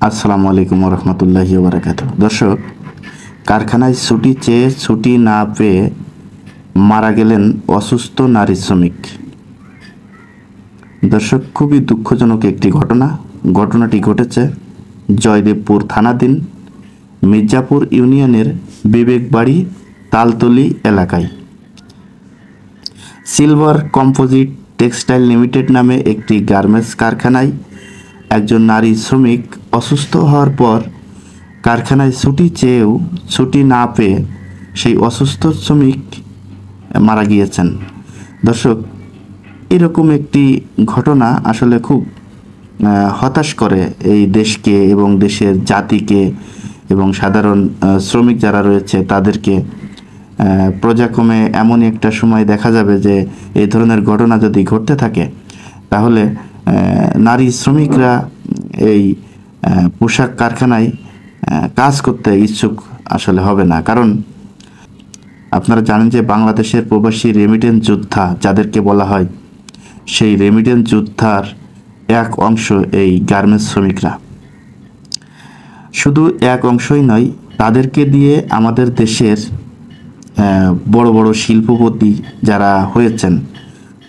আসসালামু আলাইকুম রহমতুল্লাহি বারাকাতু। দর্শক, কারখানায় ছুটি চেয়ে ছুটি না পেয়ে মারা গেলেন অসুস্থ নারী শ্রমিক। দর্শক, খুবই দুঃখজনক একটি ঘটনাটি ঘটেছে জয়দেবপুর থানাধীন মির্জাপুর ইউনিয়নের বিবেকবাড়ি তালতলি এলাকায়। সিলভার কম্পোজিট টেক্সটাইল লিমিটেড নামে একটি গার্মেন্টস কারখানায় একজন নারী শ্রমিক অসুস্থ হওয়ার পর কারখানায় ছুটি চেয়েও ছুটি না পেয়ে সেই অসুস্থ শ্রমিক মারা গিয়েছেন। দর্শক, এরকম একটি ঘটনা আসলে খুব হতাশ করে এই দেশকে এবং দেশের জাতিকে এবং সাধারণ শ্রমিক যারা রয়েছে তাদেরকে। পর্যায়ক্রমে এমনই একটা সময় দেখা যাবে যে এই ধরনের ঘটনা যদি ঘটতে থাকে তাহলে নারী শ্রমিকরা এই পোশাক কারখানায় কাজ করতে ইচ্ছুক আসলে হবে না। কারণ আপনারা জানেন যে বাংলাদেশের প্রবাসী রেমিটেন্স যোদ্ধা যাদেরকে বলা হয়, সেই রেমিটেন্স যোদ্ধার এক অংশ এই গার্মেন্টস শ্রমিকরা। শুধু এক অংশই নয়, তাদেরকে দিয়ে আমাদের দেশের বড় বড় শিল্পপতি যারা হয়েছেন,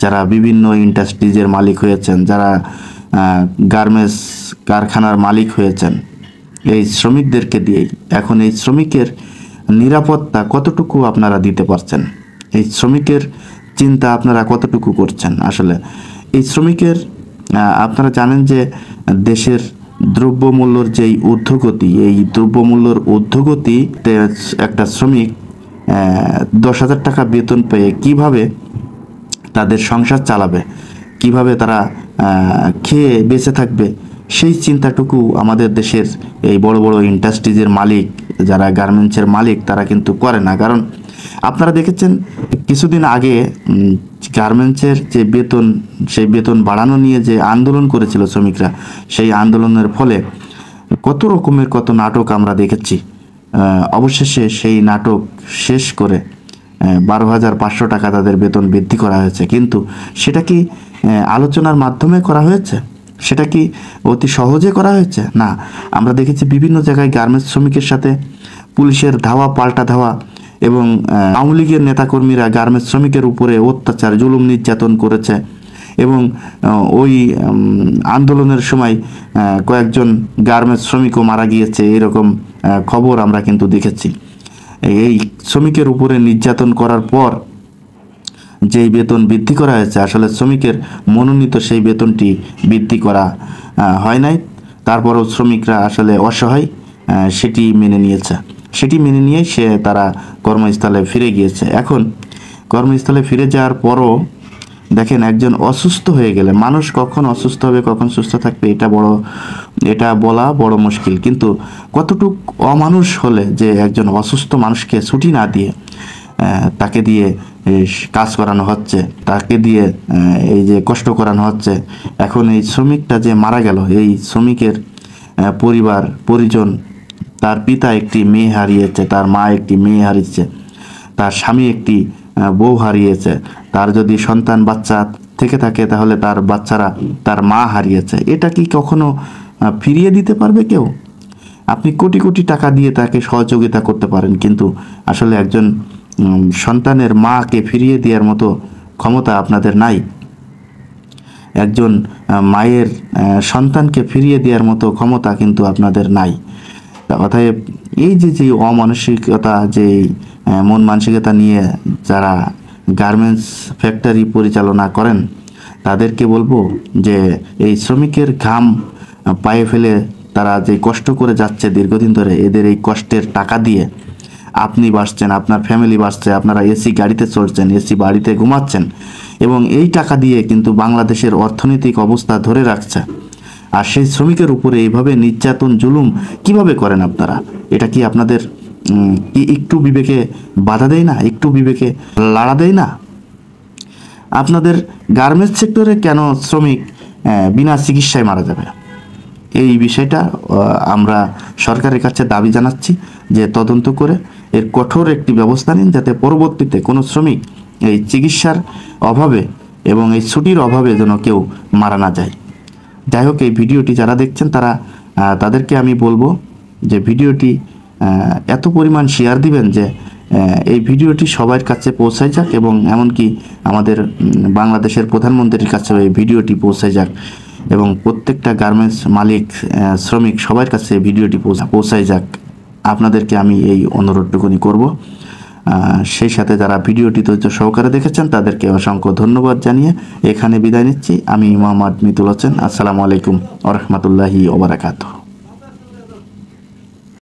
যারা বিভিন্ন ইন্ডাস্ট্রিজের মালিক হয়েছেন, যারা গার্মেন্টস কারখানার মালিক হয়েছেন, এই শ্রমিকদেরকে দিয়েই এখন এই শ্রমিকের নিরাপত্তা কতটুকু আপনারা দিতে পারছেন, এই শ্রমিকের চিন্তা আপনারা কতটুকু করছেন। আসলে এই শ্রমিকের আপনারা জানেন যে দেশের দ্রব্যমূল্যর যেই ঊর্ধ্বগতি, এই দ্রব্যমূল্যর ঊর্ধ্বগতিতে একটা শ্রমিক 10,000 টাকা বেতন পেয়ে কিভাবে তাদের সংসার চালাবে, কিভাবে তারা খেয়ে বেঁচে থাকবে, সেই চিন্তাটুকু আমাদের দেশের এই বড় বড় ইন্ডাস্ট্রিজের মালিক, যারা গার্মেন্টসের মালিক, তারা কিন্তু করে না। কারণ আপনারা দেখেছেন কিছুদিন আগে গার্মেন্টসের যে বেতন, সেই বেতন বাড়ানো নিয়ে যে আন্দোলন করেছিল শ্রমিকরা, সেই আন্দোলনের ফলে কত নাটক আমরা দেখেছি। অবশেষে সেই নাটক শেষ করে 12,500 টাকা তাদের বেতন বৃদ্ধি করা হয়েছে। কিন্তু সেটা কি আলোচনার মাধ্যমে করা হয়েছে? সেটা কি অতি সহজে করা হয়েছে? না, আমরা দেখেছি বিভিন্ন জায়গায় গার্মেন্টস শ্রমিকের সাথে পুলিশের ধাওয়া পাল্টা ধাওয়া এবং আওয়ামী লীগের নেতাকর্মীরা গার্মেন্টস শ্রমিকের উপরে অত্যাচার জুলুম নির্যাতন করেছে এবং ওই আন্দোলনের সময় কয়েকজন গার্মেন্টস শ্রমিকও মারা গিয়েছে। এরকম খবর আমরা কিন্তু দেখেছি। এই শ্রমিকের উপরে নির্যাতন করার পর যেই বেতন বৃদ্ধি করা হয়েছে, আসলে শ্রমিকের মনোনীত সেই বেতনটি বৃদ্ধি করা হয় নাই। তারপরও শ্রমিকরা আসলে অসহায়, সেটি মেনে নিয়ে তারা কর্মস্থলে ফিরে গিয়েছে। এখন কর্মস্থলে ফিরে যাওয়ার পরও দেখেন, একজন অসুস্থ হয়ে গেলে, মানুষ কখন অসুস্থ হবে কখন সুস্থ থাকবে এটা বলা বড় মুশকিল। কিন্তু কতটুক অমানুষ হলে যে একজন অসুস্থ মানুষকে ছুটি না দিয়ে তাকে দিয়ে কাজ করানো হচ্ছে, তাকে দিয়ে এই যে কষ্ট করানো হচ্ছে। এখন এই শ্রমিকটা যে মারা গেল, এই শ্রমিকের পরিবার পরিজন, তার পিতা একটি মেয়ে হারিয়েছে, তার মা একটি মেয়ে হারিয়েছে, তার স্বামী একটি বউ হারিয়েছে, তার যদি সন্তান বাচ্চা থেকে থাকে তাহলে তার বাচ্চারা তার মা হারিয়েছে। এটা কি কখনো ফিরিয়ে দিতে পারবে কেউ? আপনি কোটি কোটি টাকা দিয়ে তাকে সহযোগিতা করতে পারেন, কিন্তু আসলে একজন সন্তানের মাকে ফিরিয়ে দেওয়ার মতো ক্ষমতা আপনাদের নাই। একজন মায়ের সন্তানকে ফিরিয়ে দেওয়ার মতো ক্ষমতা কিন্তু আপনাদের নাই। অতএব এই যে অমানসিকতা, যে মন মানসিকতা নিয়ে যারা গার্মেন্টস ফ্যাক্টরি পরিচালনা করেন, তাদেরকে বলবো যে এই শ্রমিকের ঘাম পায়ে ফেলে তারা যে কষ্ট করে যাচ্ছে দীর্ঘদিন ধরে, এদের এই কষ্টের টাকা দিয়ে আপনি বাঁচছেন, আপনার ফ্যামিলি বাঁচছে, আপনারা এসি গাড়িতে চলছেন, এসি বাড়িতে ঘুমাচ্ছেন, এবং এই টাকা দিয়ে কিন্তু বাংলাদেশের অর্থনৈতিক অবস্থা ধরে রাখছে। আর সেই শ্রমিকের উপরে এইভাবে নির্যাতন জুলুম কিভাবে করেন আপনারা? এটা কি আপনাদের একটু বিবেকে বাধা দেয় না? একটু বিবেকে লাড়া দেয় না? আপনাদের গার্মেন্টস সেক্টরে কেন শ্রমিক বিনা চিকিৎসায় মারা যাবে? এই বিষয়টা আমরা সরকারের কাছে দাবি জানাচ্ছি যে তদন্ত করে এর কঠোর একটি ব্যবস্থা নিন, যাতে পরবর্তীতে কোনো শ্রমিক এই চিকিৎসার অভাবে এবং এই ছুটির অভাবে যেন কেউ মারা না যায়। যাই হোক, এই ভিডিওটি যারা দেখছেন তারা তাদেরকে আমি বলবো যে ভিডিওটি এত পরিমাণ শেয়ার দিবেন যে এই ভিডিওটি সবার কাছে পৌঁছায় যাক, এবং এমনকি আমাদের বাংলাদেশের প্রধানমন্ত্রীর কাছেও এই ভিডিওটি পৌঁছায় যাক, এবং প্রত্যেকটা গার্মেন্টস মালিক, শ্রমিক সবার কাছে ভিডিওটি পৌঁছায় যাক। আপনাদেরকে আমি এই অনুরোধটুকুনি করব। সেই সাথে যারা ভিডিওটি ধৈর্য সহকারে দেখেছেন তাদেরকে অসংখ্য ধন্যবাদ জানিয়ে এখানে বিদায় নিচ্ছি। আমি মোহাম্মদ মিতুল হোসেন। আসসালামু আলাইকুম ওয়া রাহমাতুল্লাহি ওয়া বারাকাতুহু।